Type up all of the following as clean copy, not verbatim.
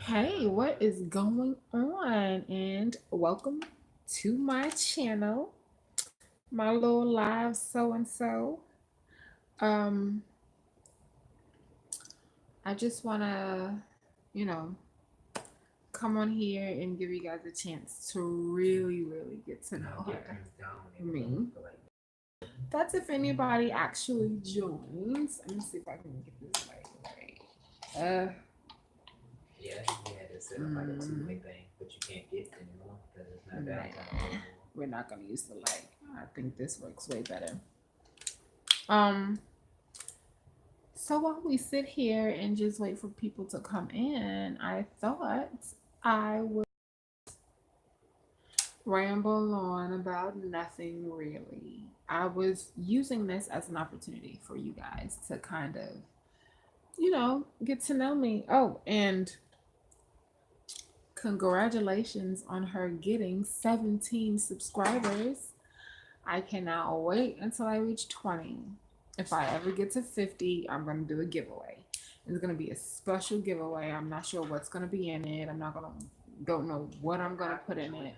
Hey, what is going on? And welcome to my channel, my little live so and so. Um, I just want to, you know, come on here and give you guys a chance to really get to know her, me. That's if anybody actually joins. Let me see if I can get this right. Yeah, he had to set up like a two-way thing, but you can't get anymore because it's not downtown. We're not going to use the light. I think this works way better. Um, So while we sit here and just wait for people to come in, I thought I would ramble on about nothing really. I was using this as an opportunity for you guys to kind of, get to know me. Oh, and congratulations on her getting 17 subscribers. I cannot wait until I reach 20. If I ever get to 50, I'm going to do a giveaway. It's going to be a special giveaway. I'm not sure what's going to be in it. Don't know what I'm going to put in it.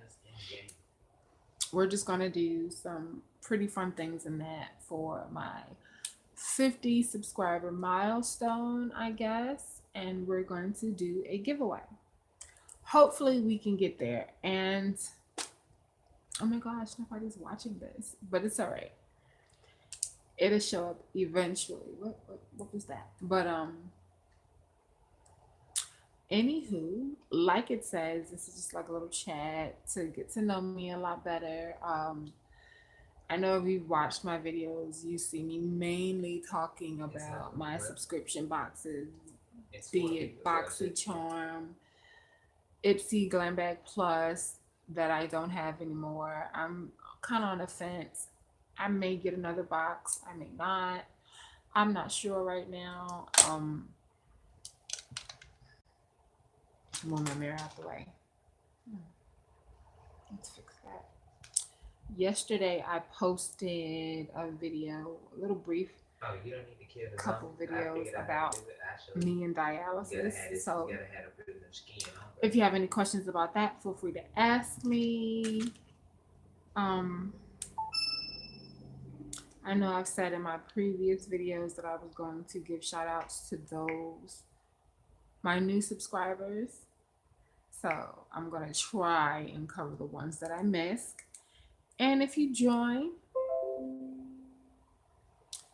We're just going to do some pretty fun things in that for my 50 subscriber milestone, I guess. And we're going to do a giveaway. Hopefully, we can get there. And oh my gosh, nobody's watching this, but it's all right. It'll show up eventually. What was that? But anywho, like it says, this is just like a little chat to get to know me a lot better. I know if you've watched my videos, you see me mainly talking about my subscription boxes, be it BoxyCharm, Ipsy Glam Bag Plus that I don't have anymore. I'm kind of on the fence. I may get another box. I may not. I'm not sure right now. Move my mirror out the way. Let's fix that. Yesterday I posted a video, a little brief couple videos about me and dialysis. So if you have any questions about that, feel free to ask me. I know I've said in my previous videos that I was going to give shout outs to those, my new subscribers. So I'm going to try and cover the ones that I missed. And if you join,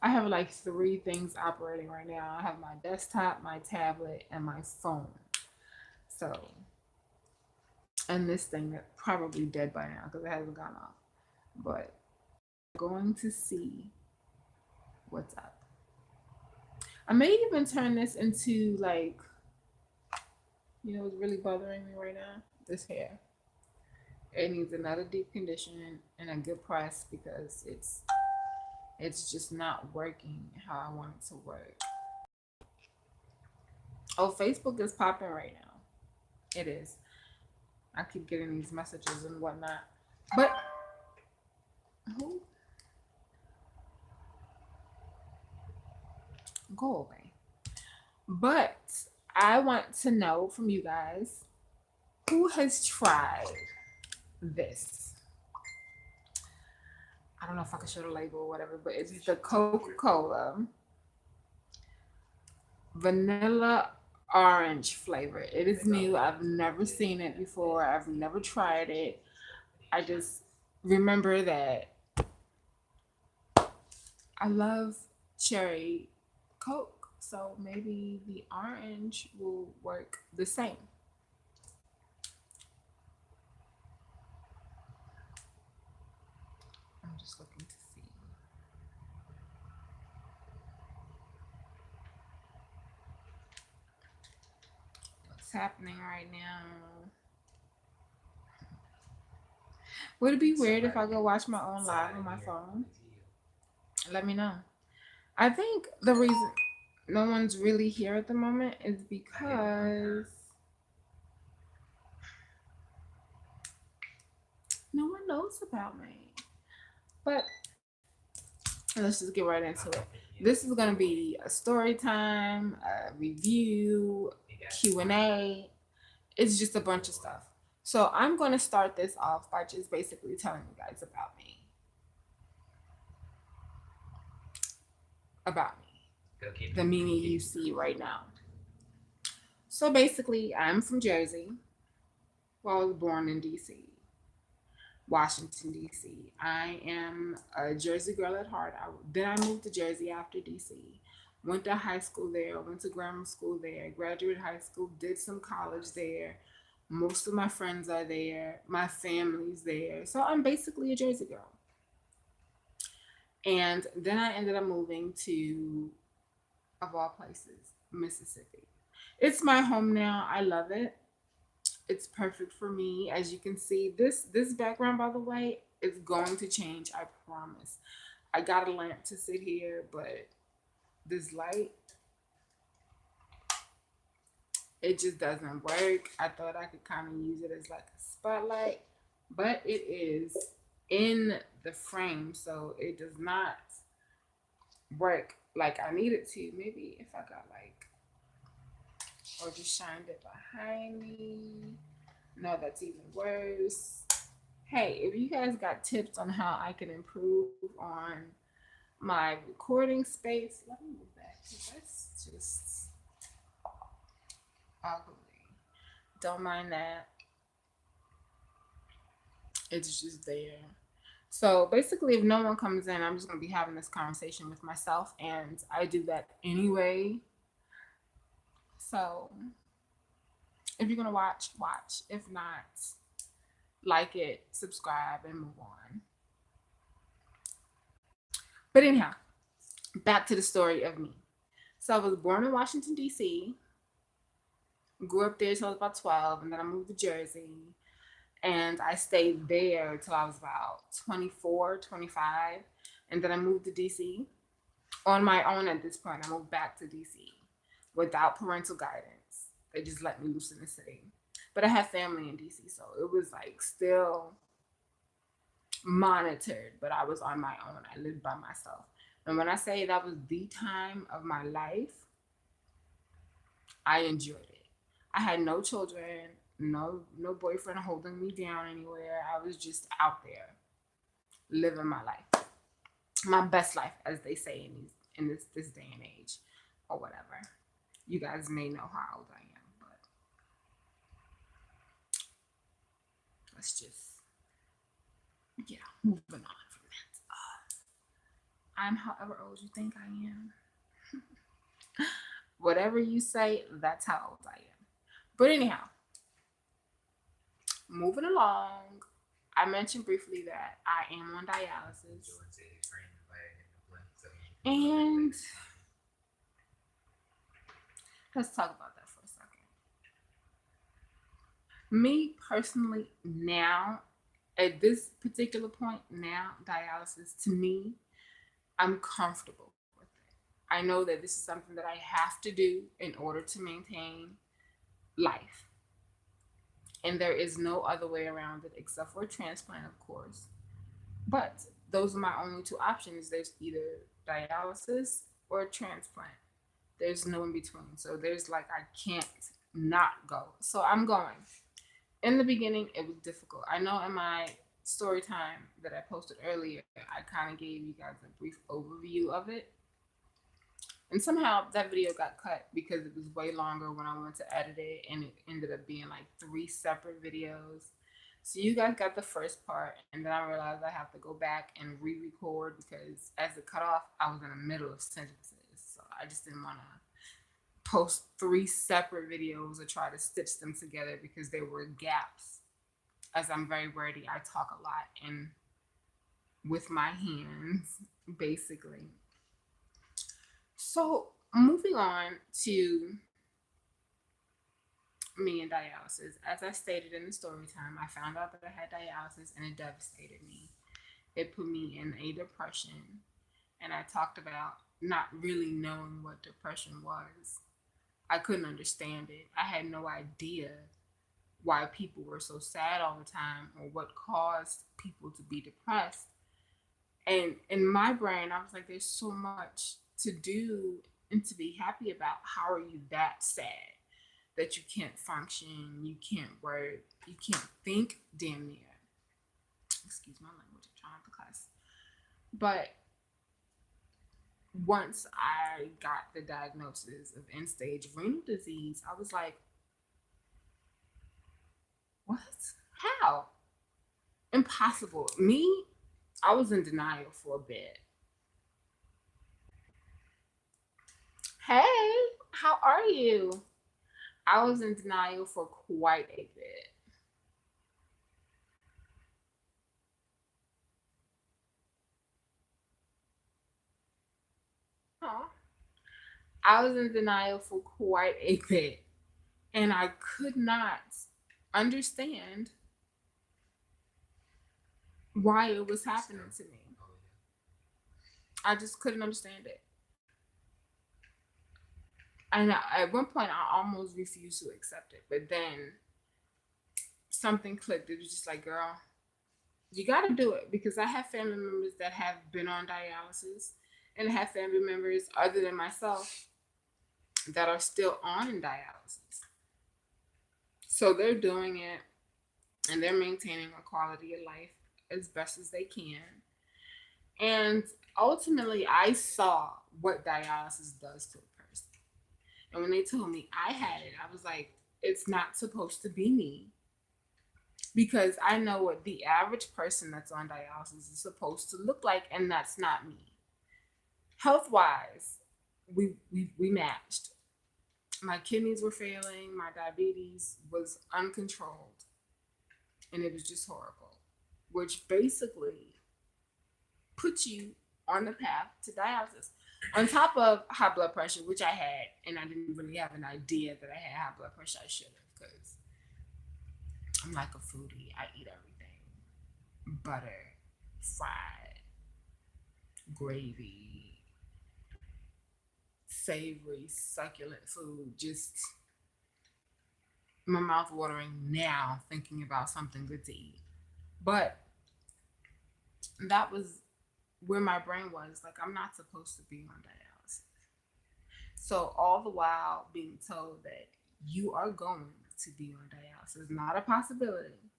I have like three things operating right now. I have my desktop, my tablet, and my phone. So, and this thing is probably dead by now because it hasn't gone off. But going to see what's up. I may even turn this into like, what's really bothering me right now? This hair. It needs another deep condition and a good press because it's just not working how I want it to work. Oh, Facebook is popping right now. It is. I keep getting these messages and whatnot. But who? Go away. But I want to know from you guys who has tried this. I don't know if I can show the label or whatever, but it's the Coca-Cola vanilla orange flavor. It is new. I've never seen it before. I've never tried it. I just remember that I love cherry Coke, so maybe the orange will work the same. I'm just looking to see. What's happening right now? Would it be weird if I go watch my own live on my phone? Let me know. I think the reason no one's really here at the moment is because no one knows about me. But let's just get right into it. This is going to be a story time, a review, Q&A. It's just a bunch of stuff. So I'm going to start this off by just basically telling you guys about me. Go keep The Mimi you see right now. So basically, I'm from Jersey. Well, I was born in DC, Washington, DC. I am a Jersey girl at heart. Then I moved to Jersey after DC. Went to high school there, went to grammar school there, graduated high school, did some college there. Most of my friends are there. My family's there. So I'm basically a Jersey girl. And then I ended up moving to, of all places, Mississippi. It's my home now. I love it. It's perfect for me. As you can see, this background, by the way, is going to change. I promise. I got a lamp to sit here, but this light, it just doesn't work. I thought I could kind of use it as like a spotlight, but it is in the frame, so it does not work like I need it to. Maybe if I got like, or just shined it behind me. No, that's even worse. Hey, if you guys got tips on how I can improve on my recording space, let me move that because that's just ugly. Don't mind that. It's just there. So basically, if no one comes in, I'm just going to be having this conversation with myself, and I do that anyway. So if you're going to watch, watch. If not, like it, subscribe, and move on. But anyhow, back to the story of me. So I was born in Washington, D.C., grew up there till I was about 12, and then I moved to Jersey. And I stayed there till I was about 24, 25. And then I moved to DC on my own at this point. I moved back to DC without parental guidance. They just let me loose in the city. But I have family in DC, so it was like still monitored, but I was on my own. I lived by myself. And when I say that was the time of my life, I enjoyed it. I had no children, no boyfriend holding me down anywhere. I was just out there living my life, my best life, as they say in this day and age, or whatever. You guys may know how old I am, but let's just moving on from that. I'm however old you think I am. Whatever you say, that's how old I am. But anyhow, moving along, I mentioned briefly that I am on dialysis. And let's talk about that for a second. Me personally, now, at this particular point, now, dialysis, to me, I'm comfortable with it. I know that this is something that I have to do in order to maintain life. And there is no other way around it except for a transplant, of course. But those are my only two options. There's either dialysis or a transplant. There's no in between. So there's like, I can't not go. So I'm going. In the beginning, it was difficult. I know in my story time that I posted earlier, I kind of gave you guys a brief overview of it. And somehow that video got cut because it was way longer when I went to edit it, and it ended up being like 3 separate videos. So you guys got the first part, and then I realized I have to go back and re-record because as it cut off, I was in the middle of sentences. So I just didn't want to post 3 separate videos or try to stitch them together because there were gaps. As I'm very wordy, I talk a lot and with my hands, basically. So moving on to me and dialysis. As I stated in the story time, I found out that I had dialysis and it devastated me. It put me in a depression, and I talked about not really knowing what depression was. I couldn't understand it. I had no idea why people were so sad all the time or what caused people to be depressed. And in my brain, I was like, there's so much to do and to be happy about. How are you that sad? that you can't function, you can't work, you can't think damn near. Excuse my language, I'm trying to class. But once I got the diagnosis of end stage renal disease, I was like, what? How? Impossible. Me, I was in denial for a bit. Hey, how are you? I was in denial for quite a bit. Huh? I was in denial for quite a bit. And I could not understand why it was happening to me. I just couldn't understand it. And at one point, I almost refused to accept it. But then something clicked. It was just like, girl, you got to do it. Because I have family members that have been on dialysis, and I have family members other than myself that are still on dialysis. So they're doing it and they're maintaining a quality of life as best as they can. And ultimately, I saw what dialysis does to a person. And when they told me I had it, I was like, it's not supposed to be me. Because I know what the average person that's on dialysis is supposed to look like, and that's not me. Health wise, we matched. My kidneys were failing, my diabetes was uncontrolled, and it was just horrible, which basically puts you on the path to dialysis. On top of high blood pressure, which I had, and I didn't really have an idea that I had high blood pressure. I should have, because I'm like a foodie. I eat everything: butter, fried, gravy, savory, succulent food. Just my mouth watering now thinking about something good to eat. But that was where my brain was like, I'm not supposed to be on dialysis. So all the while being told that you are going to be on dialysis, not a possibility,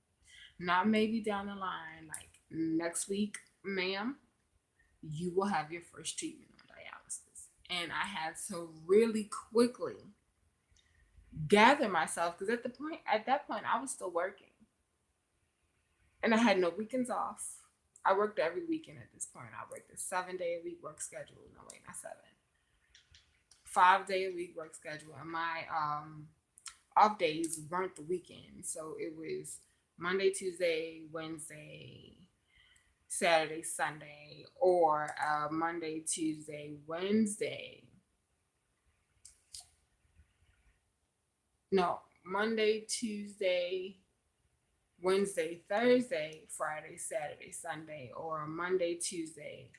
not maybe down the line, like next week, ma'am, you will have your first treatment on dialysis. And I had to really quickly gather myself, because at that point I was still working and I had no weekends off. I worked every weekend at this point. I worked a 7-day a week work schedule. No, wait, not 7. 5-day a week work schedule. And my off days weren't the weekend. So it was Monday, Tuesday, Wednesday, Saturday, Sunday, or Monday, Tuesday, Wednesday. No, Monday, Tuesday, Wednesday, Thursday, Friday, Saturday, Sunday, or Monday, Tuesday,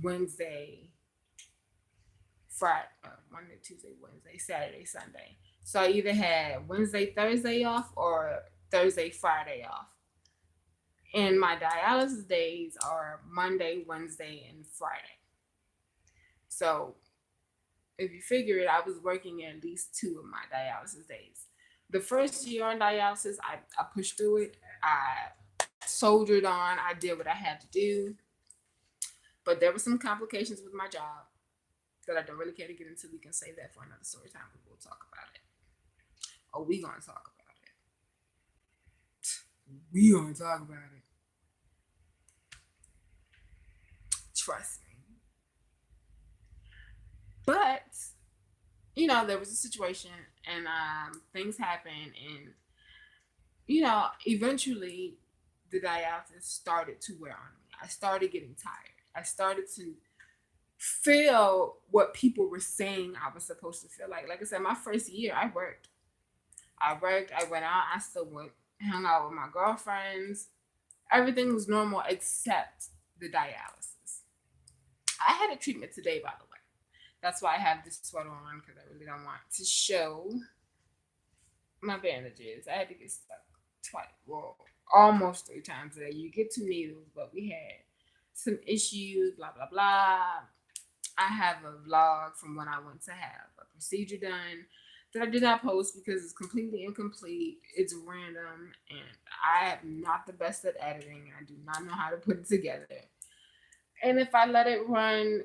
Wednesday, Friday, Monday, Tuesday, Wednesday, Saturday, Sunday. So I either had Wednesday, Thursday off or Thursday, Friday off. And my dialysis days are Monday, Wednesday, and Friday. So if you figure it, I was working at least 2 of my dialysis days. The first year on dialysis, I pushed through it. I soldiered on. I did what I had to do. But there were some complications with my job that I don't really care to get into. We can save that for another story time, but we'll talk about it. Oh, we gonna talk about it. We gonna talk about it. Trust me. But there was a situation, and things happened, and eventually the dialysis started to wear on me. I started getting tired. I started to feel what people were saying I was supposed to feel like. Like I said, my first year, I worked. I went out. I still went, hung out with my girlfriends. Everything was normal except the dialysis. I had a treatment today, by the way. That's why I have this sweater on, because I really don't want to show my bandages. I had to get stuck twice, well, almost 3 times a day. You get 2 needles, but we had some issues, blah, blah, blah. I have a vlog from when I went to have a procedure done. that I did not post because it's completely incomplete. It's random, and I am not the best at editing. I do not know how to put it together. And if I let it run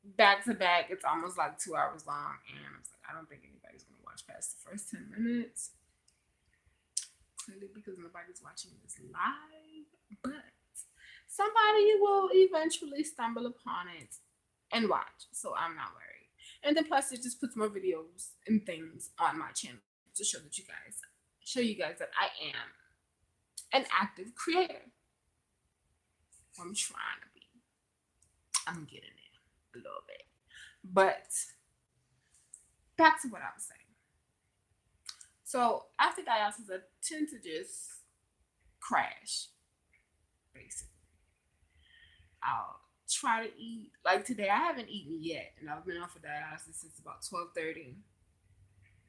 back to back, it's almost like 2 hours long. And I was like, I don't think anybody's gonna watch past the first 10 minutes. Clearly, because nobody's watching this live, but somebody will eventually stumble upon it and watch. So I'm not worried. And then plus it just puts more videos and things on my channel to show you guys that I am an active creator. I'm trying to be. I'm getting there a little bit. But back to what I was saying. So after dialysis, I tend to just crash, basically. I'll try to eat. Like today, I haven't eaten yet, and I've been off of dialysis since about 12:30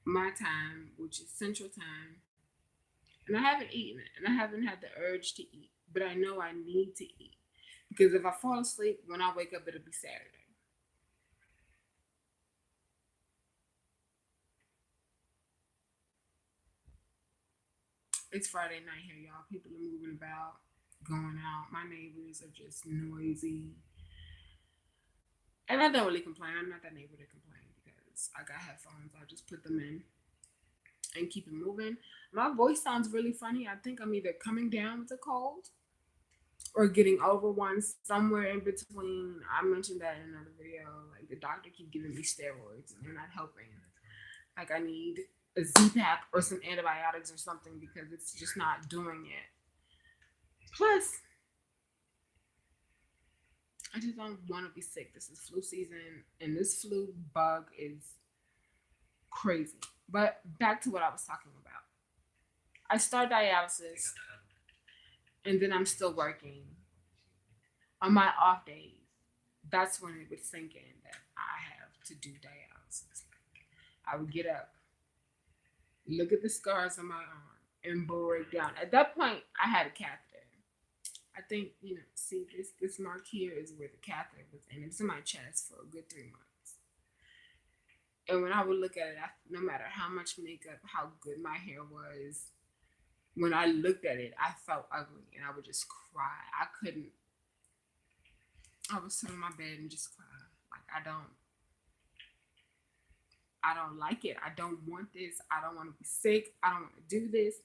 my time, which is Central Time. And I haven't eaten it, and I haven't had the urge to eat, but I know I need to eat because if I fall asleep, when I wake up, it'll be Saturday. It's Friday night here, y'all. People are moving about, going out. My neighbors are just noisy. And I don't really complain. I'm not that neighbor to complain because I got headphones. I'll just put them in and keep it moving. My voice sounds really funny. I think I'm either coming down with a cold or getting over one, somewhere in between. I mentioned that in another video. Like the doctor keep giving me steroids and they're not helping. Like I need a Z-Pak or some antibiotics or something because it's just not doing it. Plus, I just don't want to be sick. This is flu season, and this flu bug is crazy. But back to what I was talking about. I start dialysis, and then I'm still working. On my off days, that's when it would sink in that I have to do dialysis. I would get up, look at the scars on my arm, and break down. At that point, I had a catheter. I think, see this mark here is where the catheter was, and it's in my chest for a good 3 months. And when I would look at it, no matter how much makeup, how good my hair was, when I looked at it, I felt ugly, and I would just cry. I would sit on my bed and just cry. Like I don't like it. I don't want this. I don't want to be sick. I don't want to do this.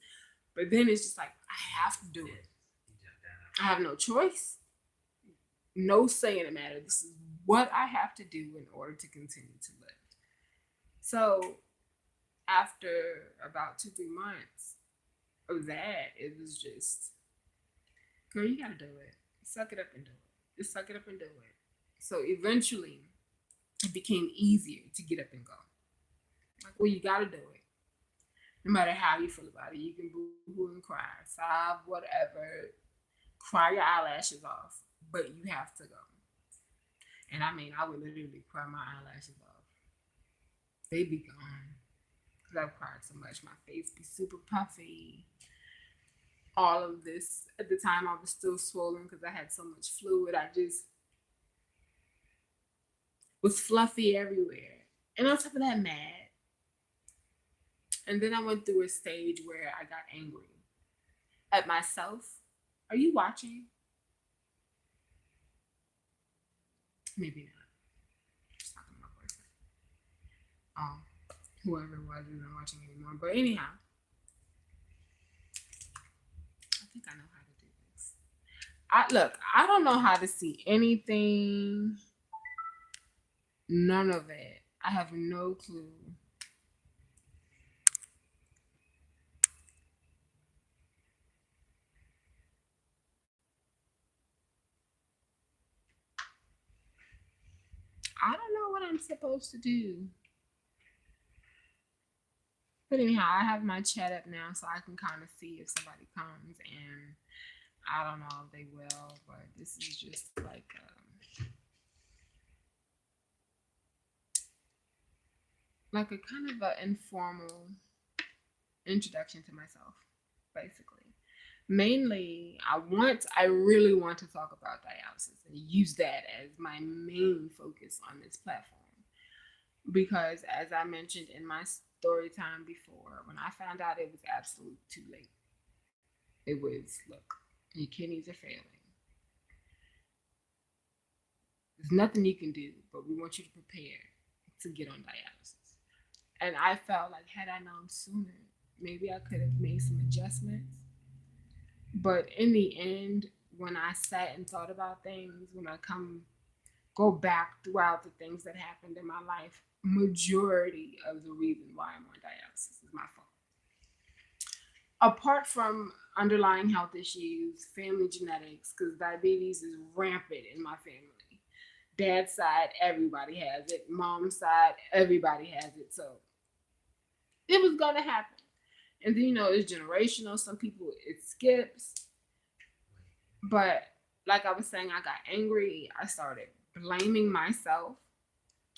But then it's just like I have to do it. I have no choice. No say in the matter. This is what I have to do in order to continue to live. So after about 2-3 months of that, it was just, girl, you gotta do it. Suck it up and do it. Just suck it up and do it. So eventually it became easier to get up and go. Like, well, you gotta do it. No matter how you feel about it. You can boo-hoo and cry, sob, whatever. Cry your eyelashes off. But you have to go. And I mean, I would literally cry my eyelashes off. They'd be gone. Because I've cried so much. My face be super puffy. All of this. At the time, I was still swollen because I had so much fluid. I just was fluffy everywhere. And on top of that, mad. And then I went through a stage where I got angry at myself. Are you watching? Maybe not. Just talking to my boyfriend. Whoever it was isn't watching anymore. But anyhow, I think I know how to do this. I don't know how to see anything. None of it. I have no clue. I don't know what I'm supposed to do. But anyhow, I have my chat up now so I can kind of see if somebody comes, and I don't know if they will, but this is just like a kind of an informal introduction to myself, basically. Mainly, I really want to talk about dialysis and use that as my main focus on this platform. Because as I mentioned in my story time before, when I found out it was absolutely too late. It was, look, your kidneys are failing. There's nothing you can do, but we want you to prepare to get on dialysis. And I felt like had I known sooner, maybe I could have made some adjustments. But in the end, when I sat and thought about things, when I go back throughout the things that happened in my life, majority of the reason why I'm on dialysis is my fault. Apart from underlying health issues, family genetics, because diabetes is rampant in my family. Dad's side, everybody has it. Mom's side, everybody has it. So it was gonna happen. And then it's generational. Some people it skips. But like I was saying, I got angry. I started blaming myself.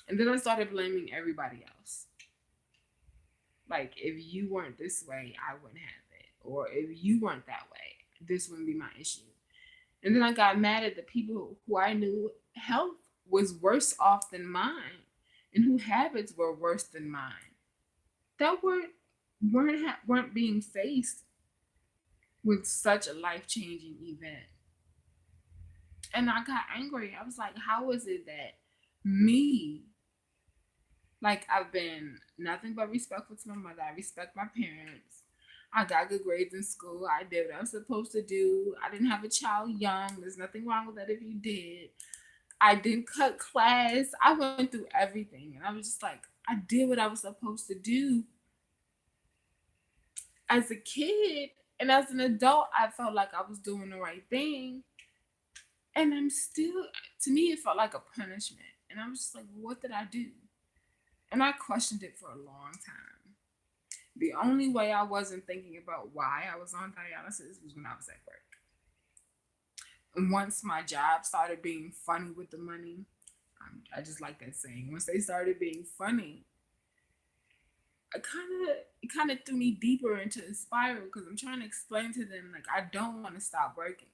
And then I started blaming everybody else. Like, if you weren't this way, I wouldn't have it. Or if you weren't that way, this wouldn't be my issue. And then I got mad at the people who I knew health was worse off than mine and who habits were worse than mine. That weren't being faced with such a life-changing event. And I got angry. I was like, how is it that me, like, I've been nothing but respectful to my mother. I respect my parents. I got good grades in school. I did what I was supposed to do. I didn't have a child young. There's nothing wrong with that if you did. I didn't cut class. I went through everything. And I was just like, I did what I was supposed to do. As a kid and as an adult, I felt like I was doing the right thing. And I'm still, to me, it felt like a punishment. And I was just like, what did I do? And I questioned it for a long time. The only way I wasn't thinking about why I was on dialysis was when I was at work. And once my job started being funny with the money, I just like that saying. Once they started being funny, it kind of threw me deeper into a spiral because I'm trying to explain to them like I don't want to stop working.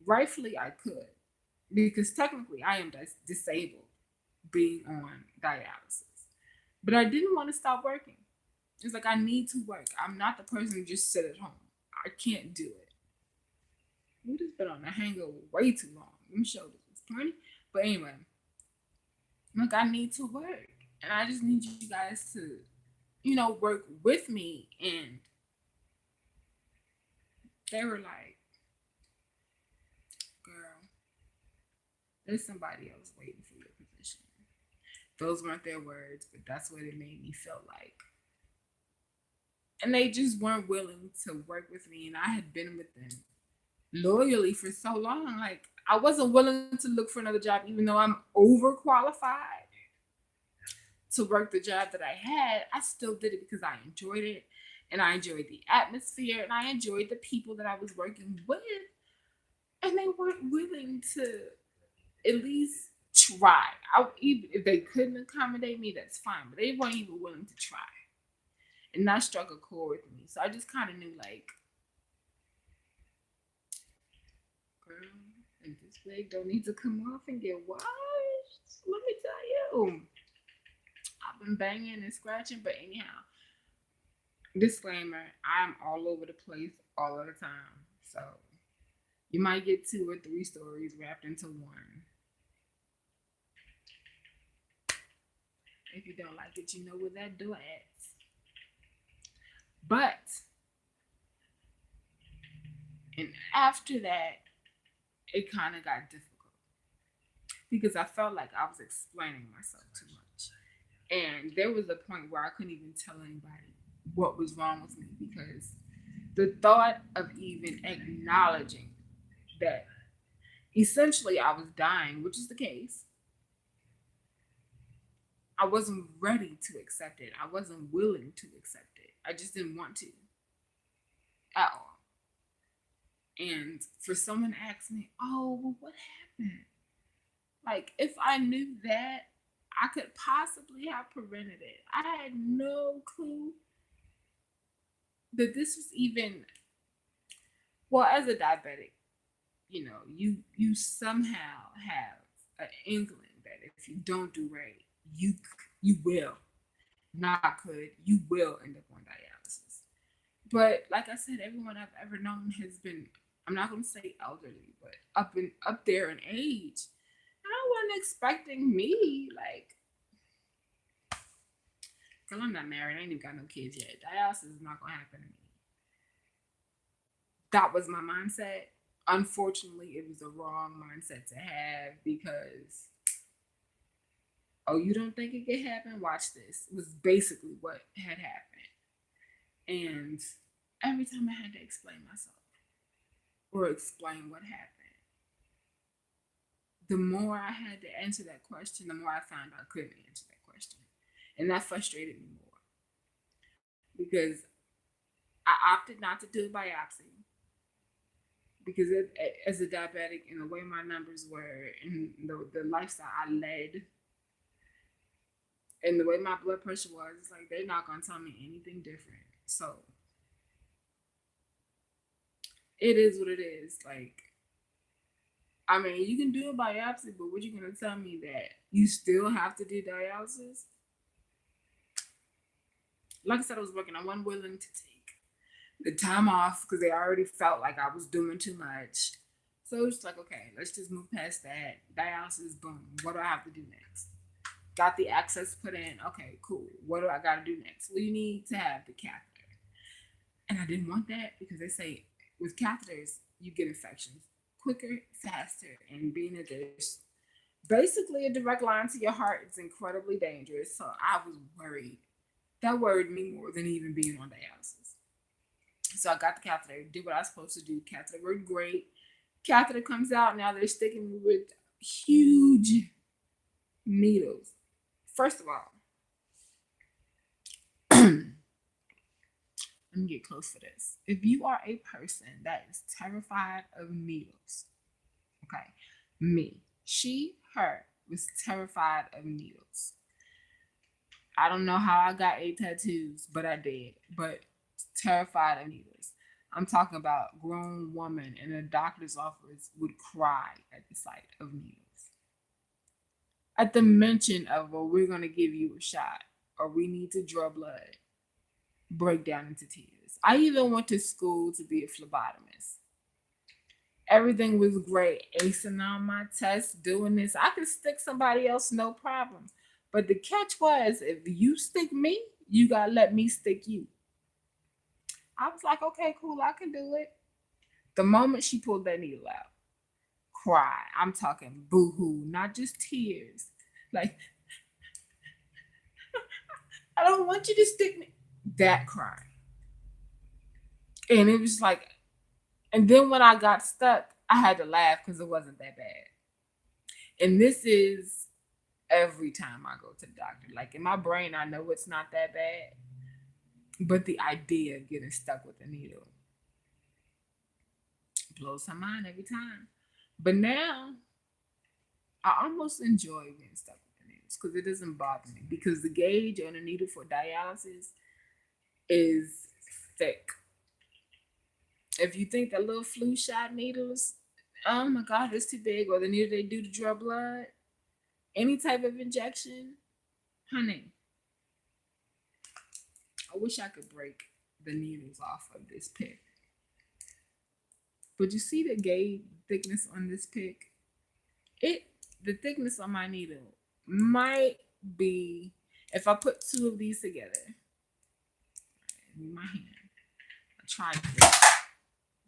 Rightfully, I could because technically I am disabled being on dialysis, but I didn't want to stop working. It's like I need to work. I'm not the person who just sit at home. I can't do it. We just been on a hangover way too long. Them shoulders was pointy. But anyway, like I need to work. And I just need you guys to, work with me. And they were like, girl, there's somebody else waiting for your position. Those weren't their words, but that's what it made me feel like. And they just weren't willing to work with me. And I had been with them loyally for so long. Like, I wasn't willing to look for another job, even though I'm overqualified to work the job that I had. I still did it because I enjoyed it. And I enjoyed the atmosphere. And I enjoyed the people that I was working with. And they weren't willing to at least try. Even if they couldn't accommodate me, that's fine. But they weren't even willing to try. And that struck a chord with me. So I just kind of knew, like, girl, and this wig don't need to come off and get washed. Let me tell you. I've been banging and scratching, but anyhow, disclaimer, I'm all over the place all of the time. So you might get 2 or 3 stories wrapped into one. If you don't like it, you know where that door at. But, and after that, it kind of got difficult because I felt like I was explaining myself too much. And there was a point where I couldn't even tell anybody what was wrong with me because the thought of even acknowledging that essentially I was dying, which is the case, I wasn't ready to accept it. I wasn't willing to accept it. I just didn't want to at all. And for someone to ask me, oh, well, what happened? Like, if I knew that, I could possibly have prevented it. I had no clue that this was even, well, as a diabetic, you somehow have an inkling that if you don't do right, you You will. Not could. You will end up on dialysis. But like I said, everyone I've ever known has been, I'm not gonna say elderly, but up there in age. And I wasn't expecting me, like, because I'm not married, I ain't even got no kids yet. Dialysis is not gonna happen to me. That was my mindset. Unfortunately, it was the wrong mindset to have because, oh, you don't think it could happen? Watch this. It was basically what had happened. And every time I had to explain myself or explain what happened, the more I had to answer that question, the more I found I couldn't answer that question. And that frustrated me more because I opted not to do a biopsy because as a diabetic and the way my numbers were and the lifestyle I led and the way my blood pressure was, it's like they're not going to tell me anything different. So it is what it is. Like, I mean, you can do a biopsy, but what you going to tell me that you still have to do dialysis? Like I said, I was working. I wasn't willing to take the time off because they already felt like I was doing too much. So it's like, okay, let's just move past that. Dialysis, boom. What do I have to do next? Got the access put in. Okay, cool. What do I got to do next? Well, you need to have the catheter. And I didn't want that because they say with catheters, you get infections quicker, faster, and being that there's basically a direct line to your heart, it's incredibly dangerous. So I was worried. That worried me more than even being on dialysis. So I got the catheter, did what I was supposed to do. Catheter worked great. Catheter comes out. Now they're sticking me with huge needles. First of all, let me get close for this. If you are a person that is terrified of needles, okay, me, her was terrified of needles. I don't know how I got 8 tattoos, but I did. But terrified of needles. I'm talking about grown woman in a doctor's office would cry at the sight of needles. At the mention of, well, we're going to give you a shot or we need to draw blood, break down into tears. I even went to school to be a phlebotomist. Everything was great. Acing on my tests, doing this. I could stick somebody else, no problem. But the catch was, if you stick me, you got to let me stick you. I was like, okay, cool, I can do it. The moment she pulled that needle out, cry. I'm talking boo-hoo, not just tears. Like, I don't want you to stick me. That cry. And it was like, and then when I got stuck, I had to laugh because it wasn't that bad. And this is every time I go to the doctor. Like, in my brain, I know it's not that bad. But the idea of getting stuck with a needle blows my mind every time. But now, I almost enjoy being stuck with the needles because it doesn't bother me. Because the gauge on a needle for dialysis is thick. If you think the little flu shot needles, oh my God, it's too big, or the needle they do to draw blood, any type of injection, honey, I wish I could break the needles off of this pick. But you see the gauge thickness on this pick? The thickness on my needle might be, if I put 2 of these together, in my hand, I try to get it.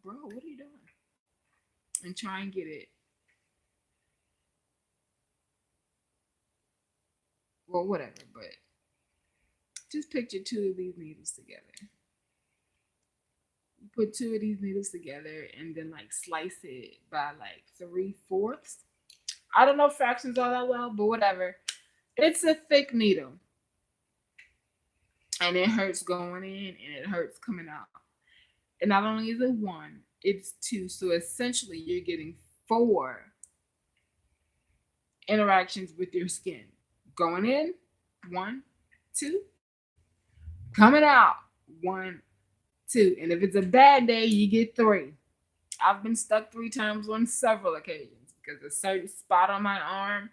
Bro, what are you doing? And try and get it. Well, whatever, but just picture 2 of these needles together. You put 2 of these needles together and then like slice it by like 3/4. I don't know fractions all that well, but whatever. It's a thick needle. And it hurts going in and it hurts coming out. And not only is it 1, it's 2. So essentially you're getting 4 interactions with your skin. Going in, 1, 2. Coming out, 1, 2. And if it's a bad day, you get 3. I've been stuck 3 times on several occasions because a certain spot on my arm,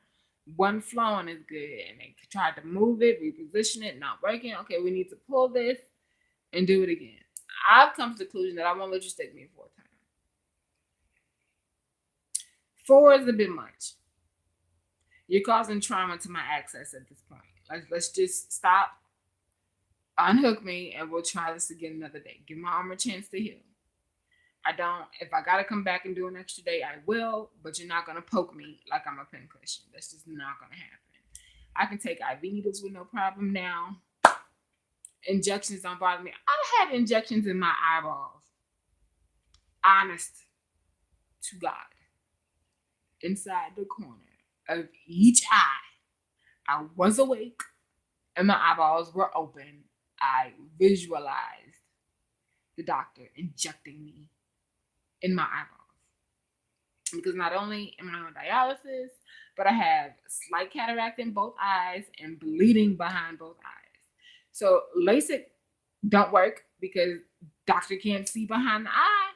One flowing is good, and they tried to move it, reposition it, not working. Okay, we need to pull this and do it again. I've come to the conclusion that I won't let you stick me a fourth time. 4 is a bit much. You're causing trauma to my access at this point. Let's just stop, unhook me, and we'll try this again another day. Give my arm a chance to heal. If I gotta come back and do an extra day, I will, but you're not gonna poke me like I'm a pincushion. That's just not gonna happen. I can take IV needles with no problem now. Injections don't bother me. I had injections in my eyeballs. Honest to God. Inside the corner of each eye, I was awake and my eyeballs were open. I visualized the doctor injecting me in my eyeballs. Because not only am I on dialysis, but I have slight cataract in both eyes and bleeding behind both eyes. So LASIK don't work because doctor can't see behind the eye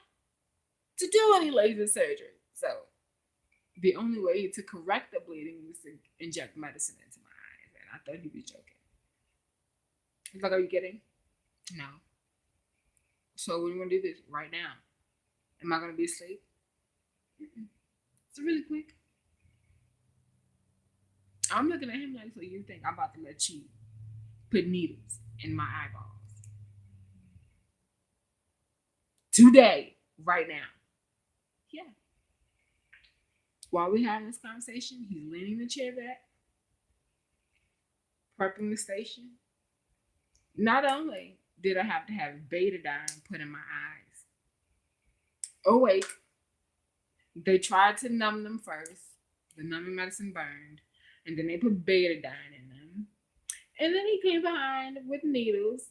to do any laser surgery. So the only way to correct the bleeding was to inject medicine into my eyes. And I thought he was joking. He's like, are you kidding? No. So we're going to do this right now. Am I going to be asleep? It's really quick. I'm looking at him like, so you think I'm about to let you put needles in my eyeballs? Today, right now. Yeah. While we're having this conversation, he's leaning the chair back, prepping the station. Not only did I have to have betadine put in my eyes, awake, they tried to numb them first. The numbing medicine burned, and then they put betadine in them. And then he came behind with needles.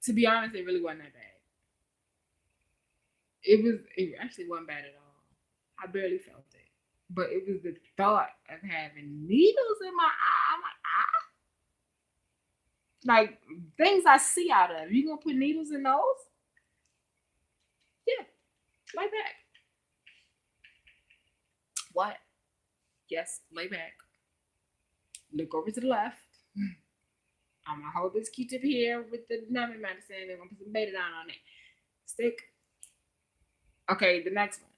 To be honest, it really wasn't that bad. It actually wasn't bad at all. I barely felt it. But it was the thought of having needles in my eye. I'm like, things I see out of. You gonna put needles in those? Yeah, like that. What? Yes, lay back. Look over to the left. I'm gonna hold this Q-tip here with the numbing medicine. I'm gonna put some betadine on it. Stick. Okay, the next one.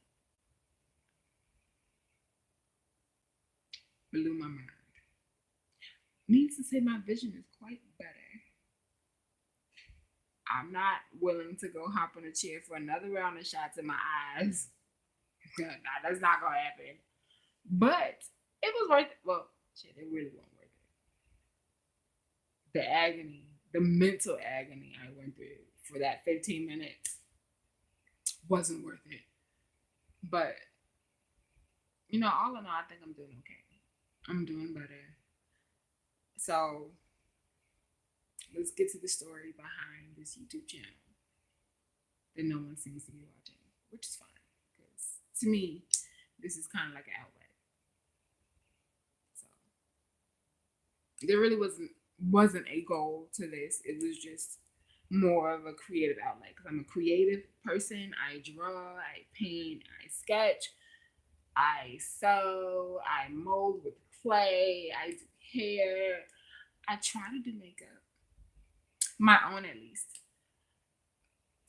Blew my mind. Needs to say my vision is quite better. I'm not willing to go hop on a chair for another round of shots in my eyes. Nah, that's not gonna happen. But it was worth it. Well, shit, it really wasn't worth it. The agony, the mental agony I went through for that 15 minutes wasn't worth it. But, all in all, I think I'm doing okay. I'm doing better. So, let's get to the story behind this YouTube channel that no one seems to be watching, which is fine. Because to me, this is kind of like an outlet. So, there really wasn't a goal to this. It was just more of a creative outlet because I'm a creative person. I draw, I paint, I sketch, I sew, I mold with clay, I do hair, I try to do makeup. My own, at least.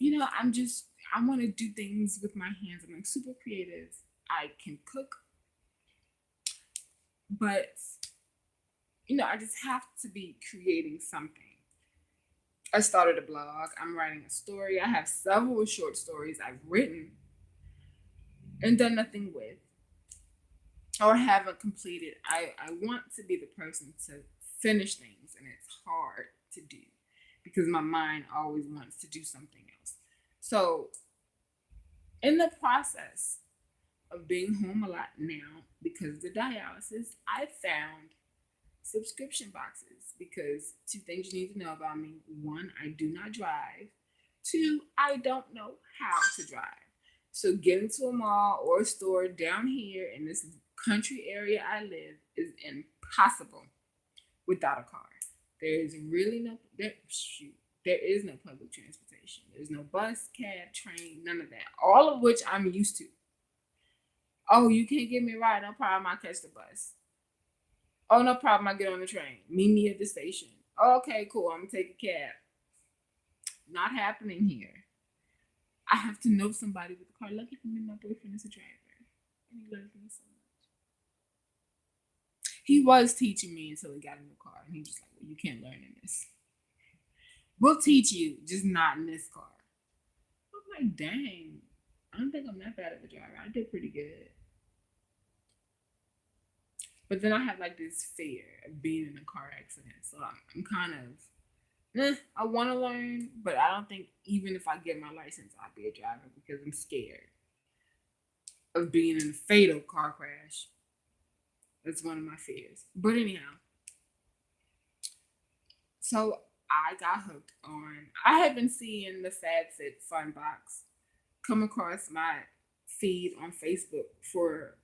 I want to do things with my hands. I'm like super creative. I can cook, but I just have to be creating something. I started a blog. I'm writing a story. I have several short stories I've written and done nothing with or haven't completed. I want to be the person to finish things, and it's hard to do because my mind always wants to do something else. So in the process of being home a lot now because of the dialysis, I found subscription boxes because 2 things you need to know about me. 1, I do not drive. 2, I don't know how to drive. So getting to a mall or a store down here in this country area I live is impossible without a car. There is no public transportation. There's no bus, cab, train, none of that. All of which I'm used to. Oh, you can't give me a ride? No problem, I'll catch the bus. Oh, no problem. I get on the train. Meet me at the station. Okay, cool. I'm gonna take a cab. Not happening here. I have to know somebody with a car. Lucky for me, my boyfriend is a driver, and he loves me so much. He was teaching me until he got in the car, and he was like, "Well, you can't learn in this. We'll teach you, just not in this car." I'm like, dang. I don't think I'm that bad of a driver. I did pretty good. But then I have like this fear of being in a car accident. So I'm kind of, I want to learn, but I don't think even if I get my license, I'll be a driver because I'm scared of being in a fatal car crash. That's one of my fears. But anyhow, so I got hooked on, I had been seeing the FabFit Fun Box come across my feed on Facebook for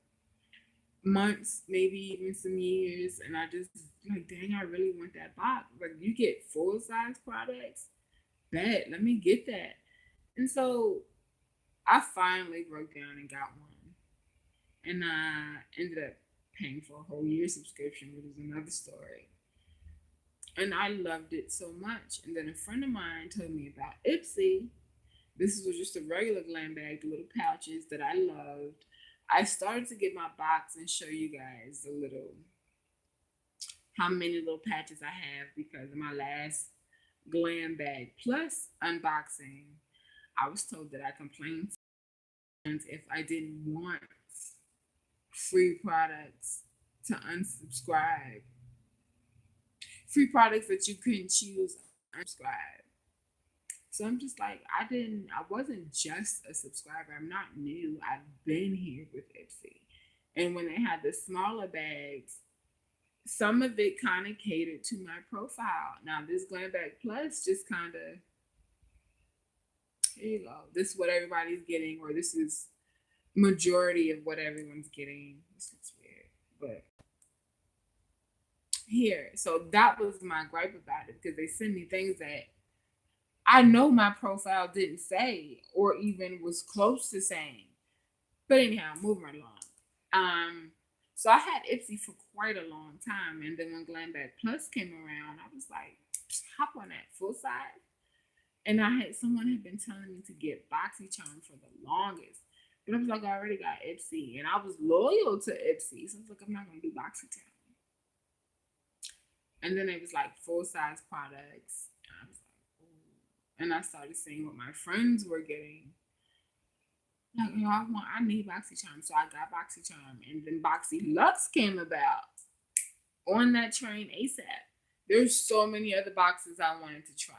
months, maybe even some years, and I just like, dang, I really want that box. Like, you get full size products, bet, let me get that. And so I finally broke down and got one, and I ended up paying for a whole year subscription, which is another story. And I loved it so much. And then a friend of mine told me about Ipsy. This was just a regular glam bag, the little pouches that I loved. I started to get my box and show you guys a little how many little patches I have because in my last Glam Bag Plus unboxing, I was told that I complained if I didn't want free products to unsubscribe. Free products that you couldn't choose unsubscribe. So I'm just like, I wasn't just a subscriber. I'm not new. I've been here with Ipsy. And when they had the smaller bags, some of it kind of catered to my profile. Now this Glam Bag Plus just kind of, here you go. This is what everybody's getting, or this is majority of what everyone's getting. This looks weird, but here. So that was my gripe about it because they send me things that I know my profile didn't say or even was close to saying. But anyhow, moving right along. So I had Ipsy for quite a long time, and then when Glam Bag Plus came around, I was like, hop on that full size. And someone had been telling me to get BoxyCharm for the longest. But I was like, I already got Ipsy, and I was loyal to Ipsy, so I was like, I'm not gonna do BoxyCharm. And then it was like full size products. And I was like, ooh. And I started seeing what my friends were getting. Like, I need BoxyCharm. So I got BoxyCharm. And then BoxyLuxe came about on that train ASAP. There's so many other boxes I wanted to try.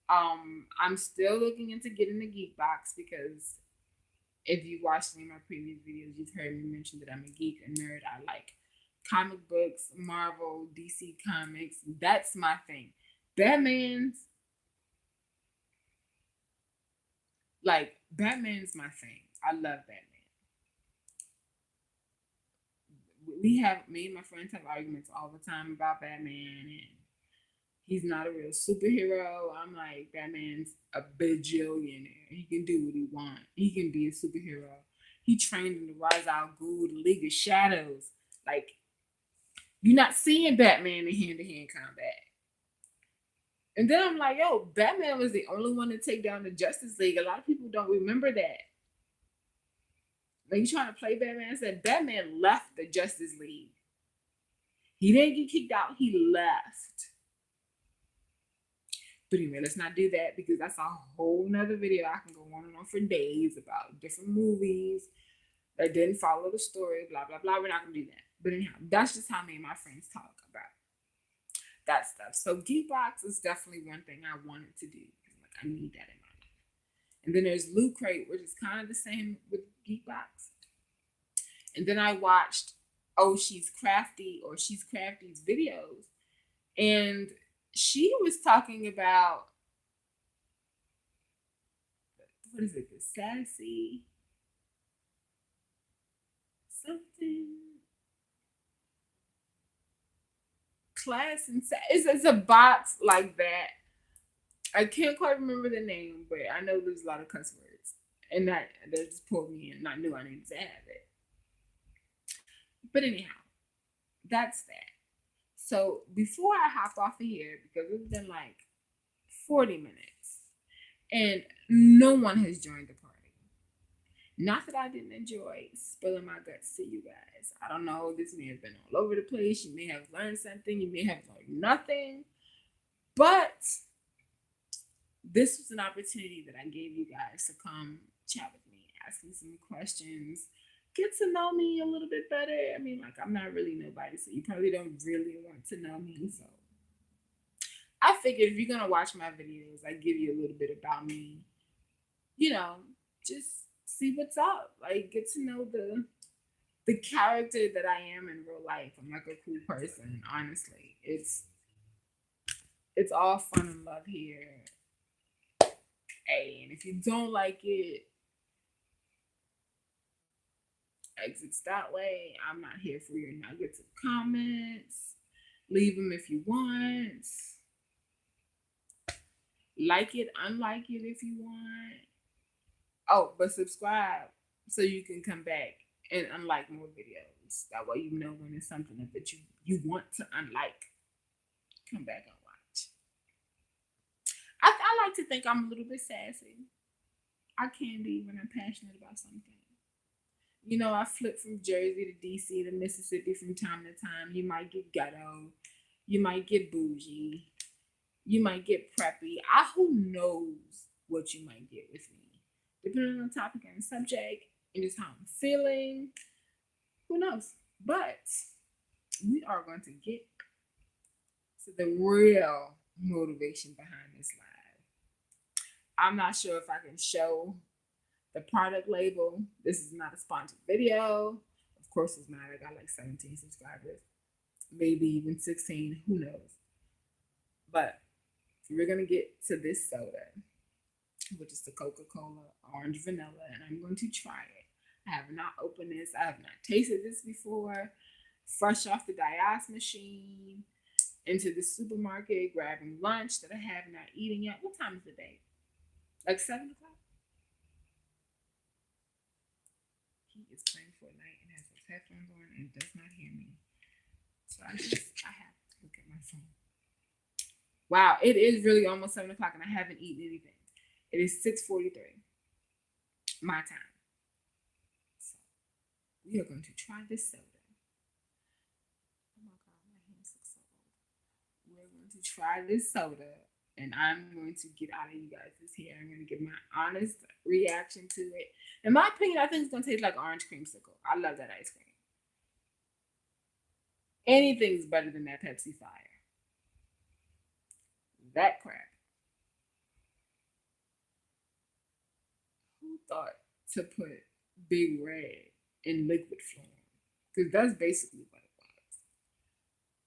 I'm still looking into getting the Geek box because if you watched any of my previous videos, you've heard me mention that I'm a geek, a nerd. I like comic books, Marvel, DC Comics. That's my thing. Batman's my thing. I love Batman. Me and my friends have arguments all the time about Batman, and he's not a real superhero. I'm like, Batman's a bajillionaire. He can do what he wants. He can be a superhero. He trained in the Ra's al Ghul, the League of Shadows. Like, you're not seeing Batman in hand-to-hand combat. And then I'm like, yo, Batman was the only one to take down the Justice League. A lot of people don't remember that. When you're trying to play Batman, said Batman left the Justice League. He didn't get kicked out, he left. But anyway, let's not do that because that's a whole nother video. I can go on and on for days about different movies that didn't follow the story, blah, blah, blah. We're not going to do that. But anyhow, that's just how me and my friends talk about that stuff. So Geekbox is definitely one thing I wanted to do. Like, I need that in my life. And then there's Loot Crate, which is kind of the same with Geekbox. And then I watched She's Crafty's videos. And she was talking about, what is it, the sassy something class, and it's a box like that. I can't quite remember the name, but I know there's a lot of cuss words, and that just pulled me in, and I knew I needed to have it. But anyhow, that's that. So before I hop off of here, because it's been like 40 minutes and no one has joined the party. Not that I didn't enjoy spilling my guts to you guys. I don't know. This may have been all over the place. You may have learned something. You may have learned nothing. But this was an opportunity that I gave you guys to come chat with me, ask me some questions, get to know me a little bit better. I mean, like, I'm not really nobody, so you probably don't really want to know me. So I figured if you're gonna watch my videos, I give you a little bit about me. You know, just see what's up. Like, get to know the character that I am in real life. I'm like a cool person, honestly. It's all fun and love here. Hey, and if you don't like it, exits that way. I'm not here for your nuggets of comments. Leave them if you want. Like it, unlike it if you want. Oh, but subscribe so you can come back and unlike more videos. That way you know when it's something that you want to unlike. Come back and watch. I like to think I'm a little bit sassy. I can be when I'm passionate about something. You know, I flip from Jersey to DC to Mississippi from time to time. You might get ghetto. You might get bougie. You might get preppy. Who knows what you might get with me. Depending on the topic and the subject and just how I'm feeling. Who knows? But we are going to get to the real motivation behind this live. I'm not sure if I can show the product label. This is not a sponsored video. Of course it's not. I got like 17 subscribers. Maybe even 16. Who knows? But we're going to get to this soda, which is the Coca-Cola Orange Vanilla, and I'm going to try it. I have not opened this. I have not tasted this before. Fresh off the Dias machine, into the supermarket, grabbing lunch that I have not eaten yet. What time is the day? Like 7 o'clock? He is playing Fortnite and has his headphones on and does not hear me. So I have to look at my phone. Wow, it is really almost 7 o'clock and I haven't eaten anything. It is 6:43 my time. So we are going to try this soda. Oh my God, my hands look so old. We're going to try this soda and I'm going to get out of you guys' hair. I'm going to give my honest reaction to it. In my opinion, I think it's going to taste like orange creamsicle. I love that ice cream. Anything's better than that Pepsi Fire. That crap. Who thought to put Big Red in liquid form? Because that's basically what it was.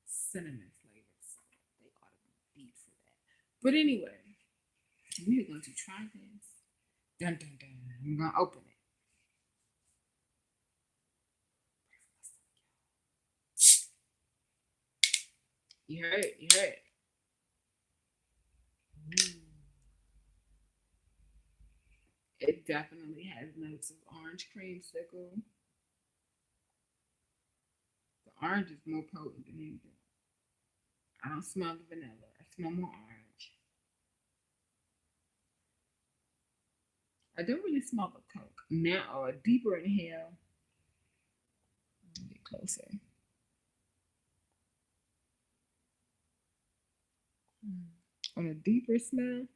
Cinnamon flavored soda. They ought to be beat for that. But anyway, we are going to try this. Dun dun dun. I'm going to open it. You heard it. You heard it. It definitely has notes of orange creamsicle. The orange is more potent than anything. I don't smell the vanilla. I smell more orange. I don't really smell the Coke. Now, a deeper inhale. Let me get closer. On a deeper smell,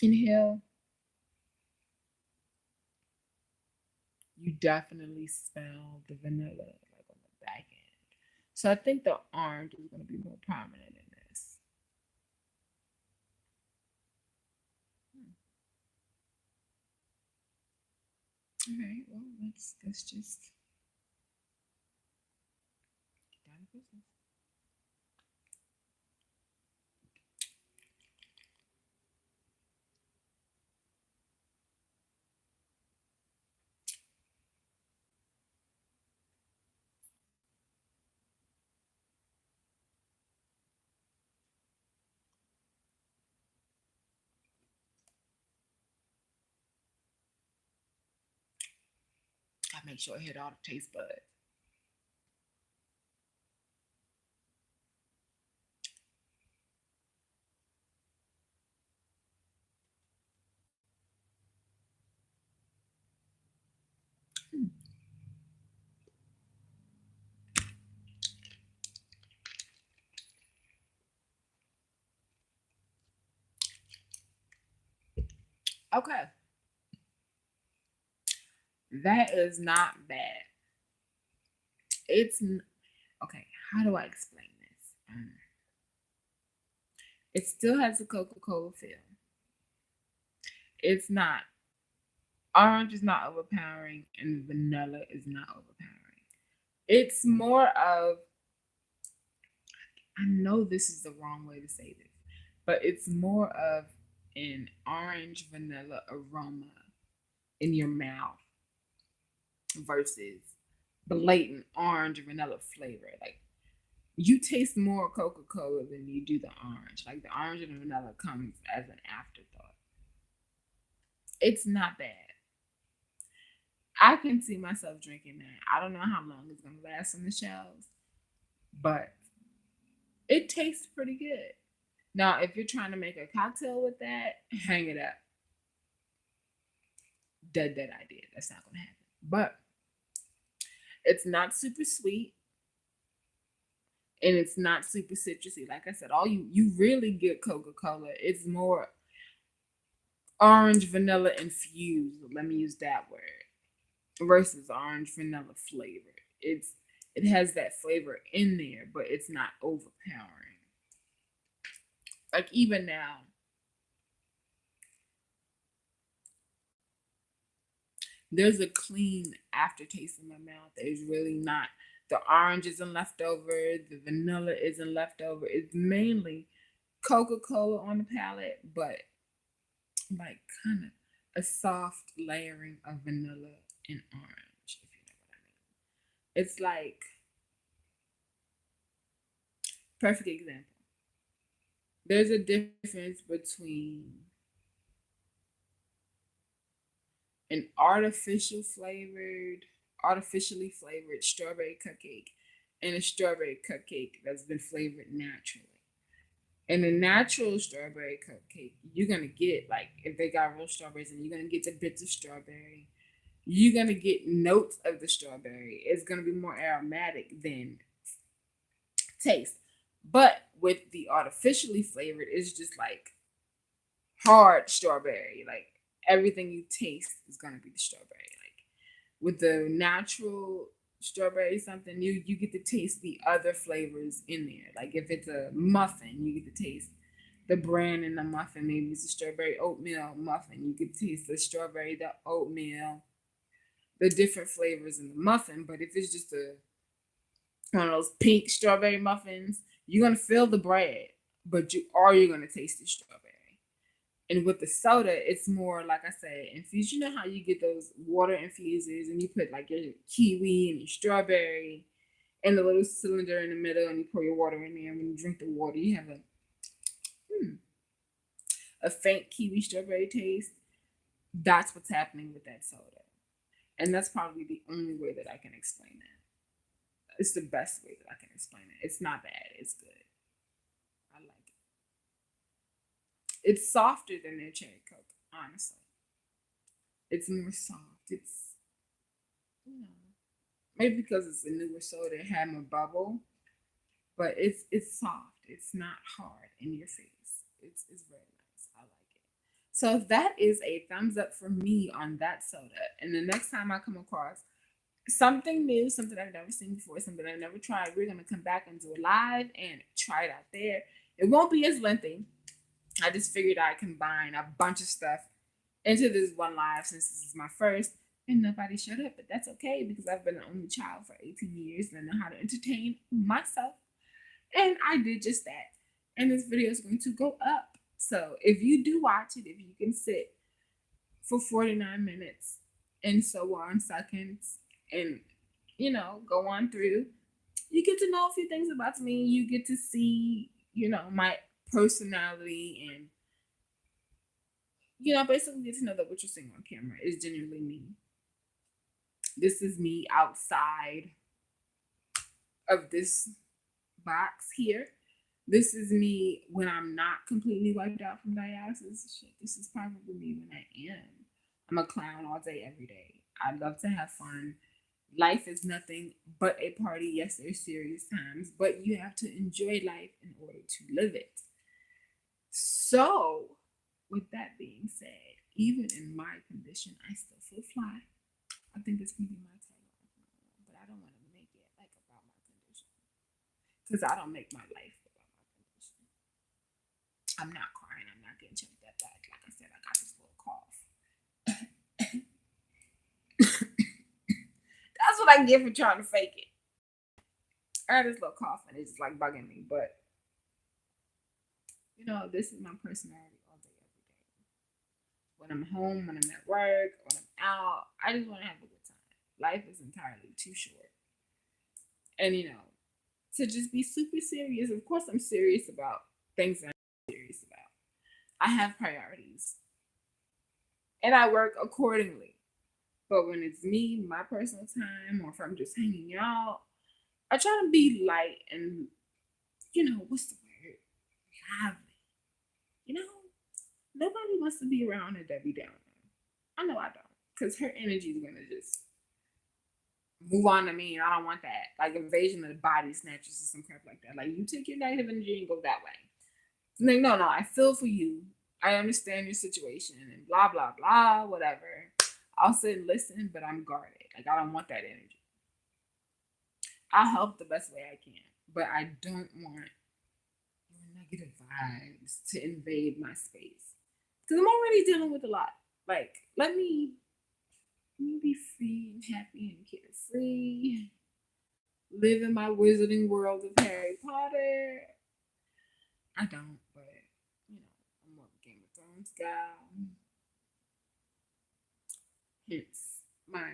inhale, you definitely smell the vanilla like on the back end. So I think the orange is going to be more prominent in this. All right, well, let's just get down to business. I make sure I hit all the taste buds. Okay. That is not bad. Okay. How do I explain this? It still has a Coca-Cola feel. It's not. Orange is not overpowering, and vanilla is not overpowering. It's more of, I know this is the wrong way to say this, but it's more of an orange vanilla aroma in your mouth versus blatant orange vanilla flavor. Like, you taste more Coca-Cola than you do the orange. Like, the orange and the vanilla comes as an afterthought. It's not bad. I can see myself drinking that. I don't know how long it's gonna last on the shelves, but it tastes pretty good. Now, if you're trying to make a cocktail with that, hang it up. Dead idea. That's not gonna happen. But it's not super sweet and it's not super citrusy. Like I said, all you really get Coca-Cola. It's more orange vanilla infused. Let me use that word. Versus orange vanilla flavor. It has that flavor in there, but it's not overpowering. Like, even now, there's a clean aftertaste in my mouth. There's really not. The orange isn't left over. The vanilla isn't left over. It's mainly Coca-Cola on the palate, but like kind of a soft layering of vanilla and orange, if you know what I mean. It's like, perfect example. There's a difference between an artificially flavored strawberry cupcake and a strawberry cupcake that's been flavored naturally. And a natural strawberry cupcake, you're gonna get, like, if they got real strawberries, and you're gonna get the bits of strawberry. You're gonna get notes of the strawberry. It's gonna be more aromatic than taste. But with the artificially flavored, it's just like hard strawberry. Like, everything you taste is gonna be the strawberry. Like, with the natural strawberry something, you get to taste the other flavors in there. Like, if it's a muffin, you get to taste the bran in the muffin. Maybe it's a strawberry oatmeal muffin. You get to taste the strawberry, the oatmeal, the different flavors in the muffin. But if it's just one of those pink strawberry muffins, you're gonna feel the bread, but you're gonna taste the strawberry. And with the soda, it's more, like I said, infused. You know how you get those water infuses and you put like your kiwi and your strawberry in the little cylinder in the middle, and you pour your water in there, and when you drink the water, you have a faint kiwi strawberry taste. That's what's happening with that soda. And that's probably the only way that I can explain that. It's the best way that I can explain it. It's not bad. It's good. I like it. It's softer than their cherry Coke, honestly. It's more soft. It's, you know, maybe because it's a newer soda, it had more bubble, but it's soft. It's not hard in your face. It's very nice. I like it. So that is a thumbs up for me on that soda. And the next time I come across something new, something I've never seen before, something I've never tried, we're gonna come back and do it live and try it out there. It won't be as lengthy. I just figured I'd combine a bunch of stuff into this one live since this is my first, and nobody showed up, but that's okay because I've been an only child for 18 years and I know how to entertain myself. And I did just that. And this video is going to go up. So if you do watch it, if you can sit for 49 minutes and so on seconds and, you know, go on through, you get to know a few things about me. You get to see, you know, my personality and, you know, basically get to know that what you're seeing on camera is genuinely me. This is me outside of this box here. This is me when I'm not completely wiped out from dialysis. Shit, this is probably me when I am. I'm a clown all day, every day. I love to have fun. Life is nothing but a party. Yes, there's serious times, but you have to enjoy life in order to live it. So, with that being said, even in my condition, I still feel fly. I think this can be my title, but I don't want to make it like about my condition because I don't make my life about my condition. I'm not crying. I'm not getting checked that back. Like I said, I got this little cough. That's what I get for trying to fake it. I got this little cough and it's just like bugging me, but you know, this is my personality all day, every day. When I'm home, when I'm at work, when I'm out, I just want to have a good time. Life is entirely too short. And you know, to just be super serious, of course I'm serious about things that I'm serious about. I have priorities. And I work accordingly. But when it's me, my personal time, or if I'm just hanging out, I try to be light and, you know, what's the word? Lively. You know, nobody wants to be around a Debbie Downer. I know I don't. Because her energy is going to just move on to me, and I don't want that. Like invasion of the body snatchers or some crap like that. Like you take your negative energy and go that way. Like, no, I feel for you. I understand your situation and blah, blah, blah, whatever. I'll sit and listen, but I'm guarded. Like, I don't want that energy. I'll help the best way I can, but I don't want your negative vibes to invade my space. Because I'm already dealing with a lot. Like, let me be free and happy and carefree. Live in my wizarding world of Harry Potter. I don't, but you know, I'm more of a Game of Thrones guy. Hence my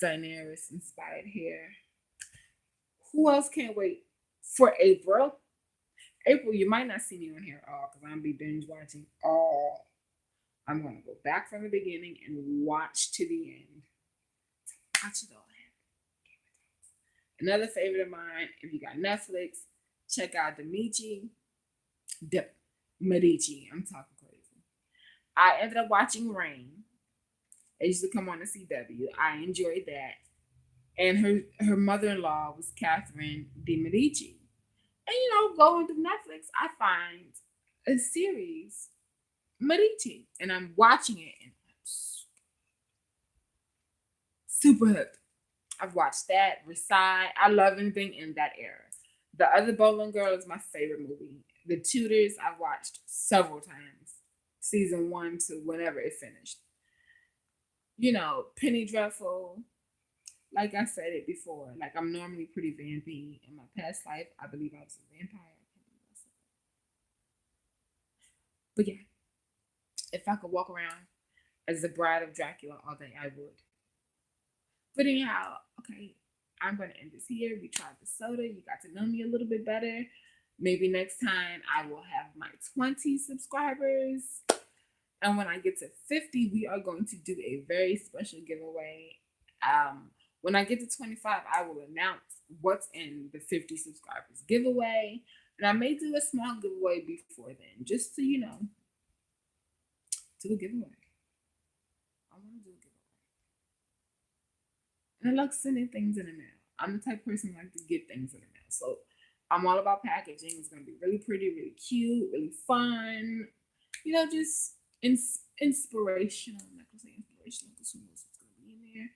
Daenerys inspired hair. Who else can't wait for April? April, you might not see me on here all because I'm gonna be binge watching all. I'm gonna go back from the beginning and watch to the end. Watch it all. Another favorite of mine, if you got Netflix, check out Medici. I'm talking crazy. I ended up watching Rain. It used to come on the CW. I enjoyed that. And her mother-in-law was Catherine de Medici. And you know, going through Netflix, I find a series, Medici, and I'm watching it and I'm super hooked. I've watched that, Versailles. I love anything in that era. The Other Bowling Girl is my favorite movie. The Tudors I've watched several times, season 1 to whenever it finished. You know, Penny Dreadful. Like I said it before, like I'm normally pretty vampy. In my past life, I believe I was a vampire. But yeah, if I could walk around as the bride of Dracula all day, I would. But anyhow, okay, I'm going to end this here. We tried the soda. You got to know me a little bit better. Maybe next time I will have my 20 subscribers. And when I get to 50, we are going to do a very special giveaway. When I get to 25, I will announce what's in the 50 subscribers giveaway. And I may do a small giveaway before then, just to, you know, do a giveaway. I want to do a giveaway. And I like sending things in the mail. I'm the type of person who like to get things in the mail. So I'm all about packaging. It's going to be really pretty, really cute, really fun. You know, just inspirational. I'm not going to say inspirational because who knows what's going to be in there.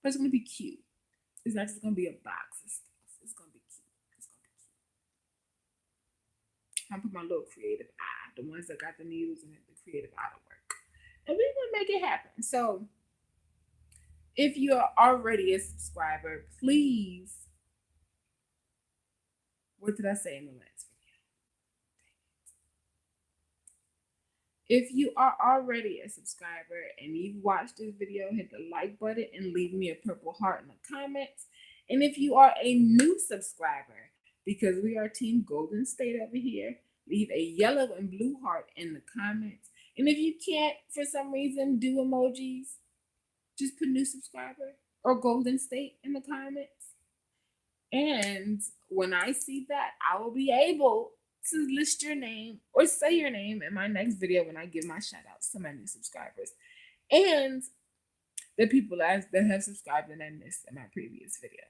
But it's going to be cute. It's not just going to be a box of stuff. It's going to be cute. It's going to be cute. I put my little creative eye, the ones that got the needles and the creative eye to work. And we're going to make it happen. So if you're already a subscriber, please, what did I say in the last video? If you are already a subscriber and you've watched this video, hit the like button and leave me a purple heart in the comments. And if you are a new subscriber, because we are Team Golden State over here, leave a yellow and blue heart in the comments. And if you can't, for some reason, do emojis, just put new subscriber or Golden State in the comments. And when I see that, I will be able to list your name or say your name in my next video when I give my shout outs to my new subscribers and the people that have subscribed and I missed in my previous video.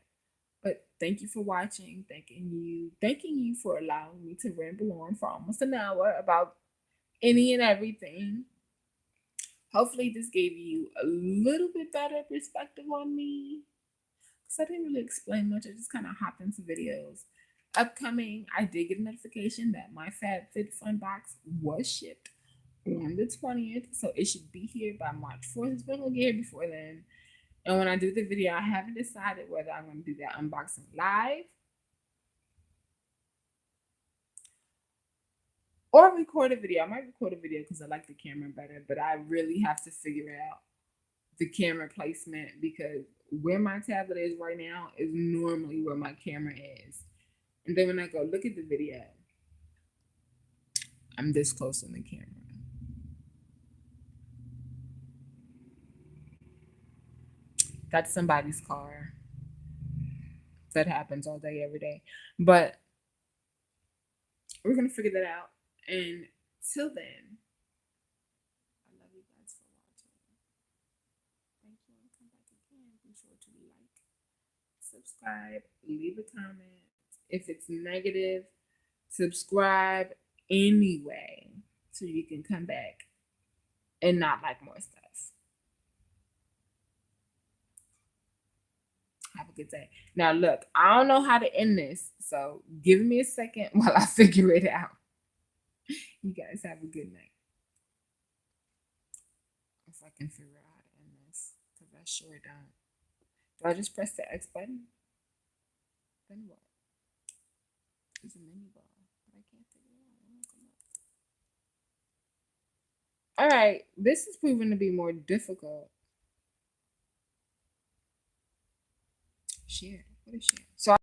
But thank you for watching. Thanking you for allowing me to ramble on for almost an hour about any and everything. Hopefully this gave you a little bit better perspective on me. Because I didn't really explain much. I just kind of hopped into videos. Upcoming, I did get a notification that my FabFitFun box was shipped on the 20th. So it should be here by March 4th. It's been going to get here before then. And when I do the video, I haven't decided whether I'm going to do that unboxing live or record a video. I might record a video because I like the camera better, but I really have to figure out the camera placement because where my tablet is right now is normally where my camera is. And then when I go look at the video, I'm this close on the camera. That's somebody's car. That happens all day, every day. But we're going to figure that out. And till then, I love you guys for watching. Thank you, and come back again. Be sure to like, subscribe, leave a comment. If it's negative, subscribe anyway so you can come back and not like more stuff. Have a good day. Now look, I don't know how to end this, so give me a second while I figure it out. You guys have a good night. If I can figure out how to end this, because I sure don't. Do I just press the X button? Then what? It's a mini ball, but I can't figure it out. It won't come up. All right, this is proving to be more difficult. Share. What is share? So